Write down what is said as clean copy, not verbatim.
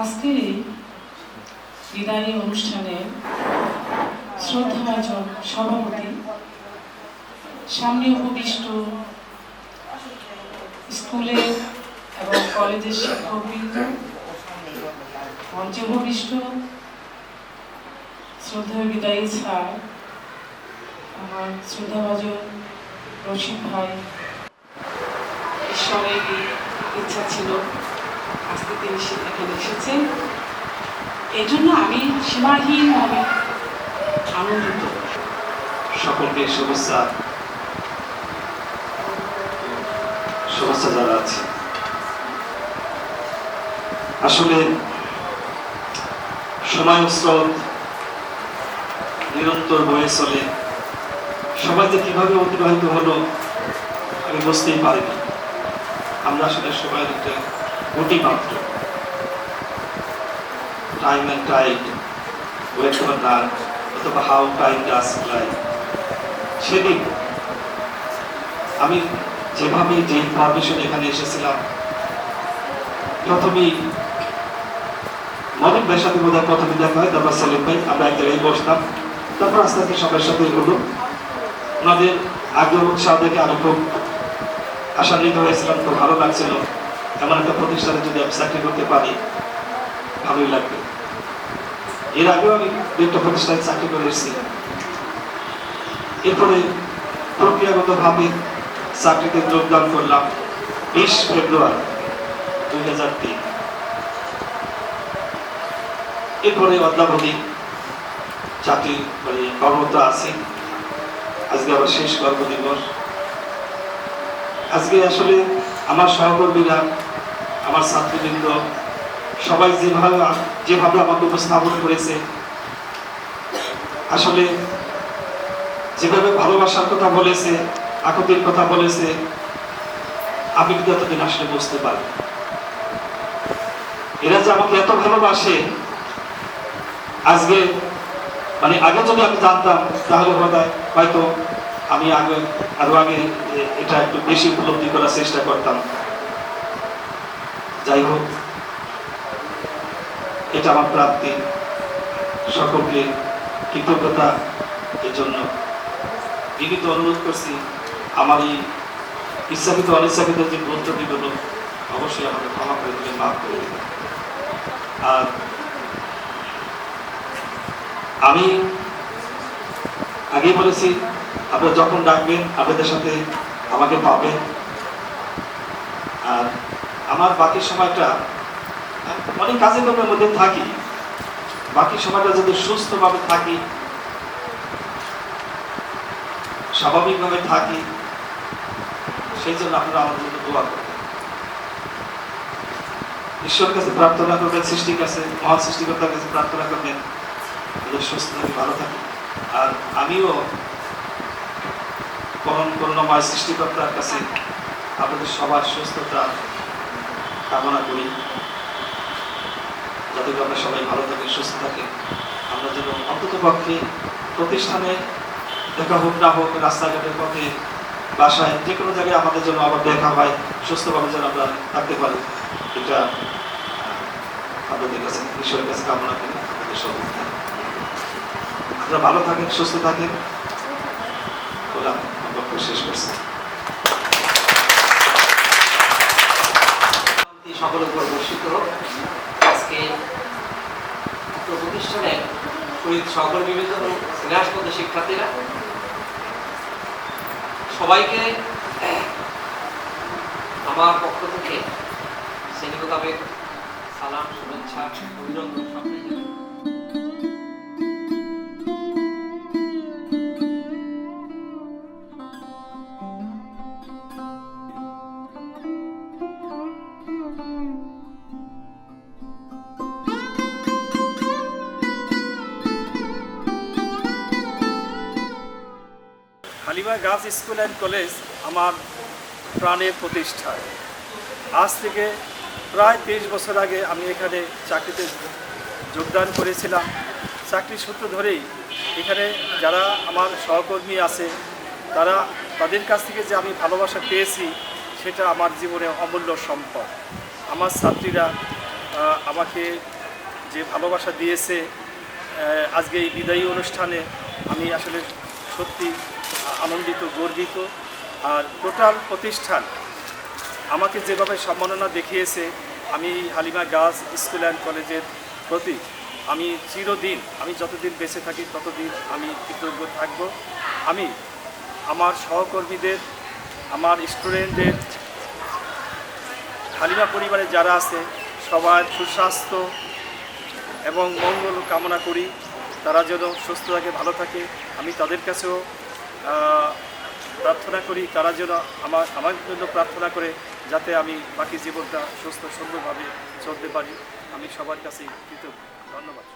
আজকে বিদায়ী অনুষ্ঠানে শ্রদ্ধাভাজন সভাপতি, সামনে উপবিষ্ট স্কুলের এবং কলেজের শিক্ষকবৃন্দ, মঞ্চে উপবিষ্ট শ্রদ্ধা বিদায়ী স্যার, আমার শ্রদ্ধাভাজন রশিদ ভাই, ঈশ্বরের ইচ্ছা ছিল আজকে তিনি এখানে এসেছেন, এই জন্য আমি সীমাহীনভাবে আনন্দিত। সকলকে শুভেচ্ছা জানাচ্ছি। আসলে সময় স্রোত নিরন্তর বয়ে চলে, সময় যে কিভাবে অতিবাহিত হলো আমি বুঝতেই পারিনি। আমরা আসলে সময়ের একটা গুটি মাত্র, time and tide wait for none, অথবা হাউ টাইম ডাজ ফ্লাই। সেদিন আমি যেভাবে যে ইনফরমেশন এখানে এসেছিলাম, প্রথমেই মনের বেশাতে বোধহয় প্রথমে দেখা হয়, তারপর সেলিম ভাই, আমরা এক জায়গায় বসতাম, তারপর আস্তে আস্তে সবার সাথে হলো। ওনাদের আগ্রহ উৎসাহ দেখে আমি খুব আশান্বিত হয়েছিলাম, খুব ভালো লাগছিল। এমন একটা প্রতিষ্ঠানে যদি আমি চাকরি করতে পারি ভালোই লাগবে। এর আগেও আমি একটা প্রতিষ্ঠানে চাকরি করে এসেছি। এরপরে প্রক্রিয়াগতভাবে চাকরিতে যোগদান করলাম 20 ফেব্রুয়ারি 2003। এরপরে অদ্যাবধি চাকরি কর্মরত আছি। আজকে আবার শেষ কর্মদিবস। আজকে আসলে আমার সহকর্মীরা, আমার ছাত্রবৃন্দ সবাই যেভাবে আমাকে উপস্থাপন করেছে, আসলে যেভাবে ভালোবাসার কথা বলেছে, আকুতির কথা বলেছে, আমি কিন্তু এতদিন আসলে বুঝতে পারি। এরা যে আমাকে এত ভালোবাসে, আজকে আগে যদি আমি জানতাম তাহলে হয়তো আমি আরো আগে এটা একটু বেশি উপলব্ধি করার চেষ্টা করতাম। যাই হোক, এটা আমার প্রাপ্তি। সকলকে কৃতজ্ঞতা এর জন্য বিনীত অনুরোধ করছি। আমার এই ইচ্ছাকৃত অনিচ্ছাকৃত যে গুরুত্বগুলো অবশ্যই আমাকে ক্ষমা করে দিলে, মাফ করে দেবেন। আর আমি আগেই বলেছি, আপনারা যখন ডাকবেন আপনাদের সাথে আমাকে পাবেন। আর আমার বাকি সময়টা অনেক কাজে কর্মের মধ্যে থাকি, বাকি সময়টা যদি সুস্থভাবে থাকি, স্বাভাবিকভাবে থাকি, সেই জন্য আপনারা আমার জন্য দোয়া করবেন, ঈশ্বরের কাছে প্রার্থনা করবেন, সৃষ্টির কাছে, মহান সৃষ্টিকর্তার কাছে প্রার্থনা করবেন সুস্থ থাকি, ভালো থাকি। আর আমিও করুণাময় সৃষ্টিকর্তার কাছে আপনাদের সবার সুস্থতা কামনা করি, যাতে করে আমরা সবাই ভালো থাকি, সুস্থ থাকি। আমরা যেন অন্তত পক্ষে প্রতিষ্ঠানে দেখা হোক না হোক, রাস্তাঘাটের পথে, বাসায়, যে কোনো জায়গায় আমাদের জন্য আবার দেখা হয়, সুস্থভাবে যেন আমরা থাকতে পারি, এটা আপনাদের কাছে, ঈশ্বরের কাছে কামনা করি। আপনাদের সবাই আপনারা ভালো থাকেন, সুস্থ থাকেন। বলে আমার বক্তব্য শেষ করছি। সকলের উপর বর্ষিত হোক। আজকে প্রতিষ্ঠানে শহীদ সহকর্মীবৃন্দ এবং স্নেহাস্পদ শিক্ষার্থীরা সবাইকে আমার পক্ষ থেকে শ্রেণী মোতাবেক সালাম, শুভেচ্ছা, অভিনন্দন সবটাই জানাই। Halima girls school and college আমার প্রাণের প্রতিষ্ঠান। আজ থেকে প্রায় 23 বছর আগে আমি এখানে চাকরিতে যোগদান করেছিলাম। চাকরির সূত্র ধরেই এখানে যারা আমার সহকর্মী আছে তাদের কাছ থেকে যে আমি ভালোবাসা পেয়েছি, সেটা আমার জীবনে অমূল্য সম্পদ। আমার ছাত্রীরা আমাকে যে ভালোবাসা দিয়েছে, আজকে এই বিদায়ী অনুষ্ঠানে আমি আসলে সত্যি আনন্দিত, গর্বিত। আর টোটাল প্রতিষ্ঠান আমাকে যেভাবে সম্মাননা দেখিয়েছে, আমি হালিমা গার্লস স্কুল অ্যান্ড কলেজের প্রতি আমি চিরদিন, আমি যতদিন বেঁচে থাকি ততদিন আমি কৃতজ্ঞ থাকব। আমি আমার সহকর্মীদের, আমার স্টুডেন্টদের, হালিমা পরিবারে যারা আছে সবার সুস্বাস্থ্য এবং মঙ্গল কামনা করি। তারা যেন সুস্থ থাকে, ভালো থাকে। আমি তাদের কাছেও প্রার্থনা করি, তারা যেন আমার জন্য প্রার্থনা করে, যাতে আমি বাকি জীবনটা সুস্থ সুন্দরভাবে চলতে পারি। আমি সবার কাছেই কৃতজ্ঞ। ধন্যবাদ।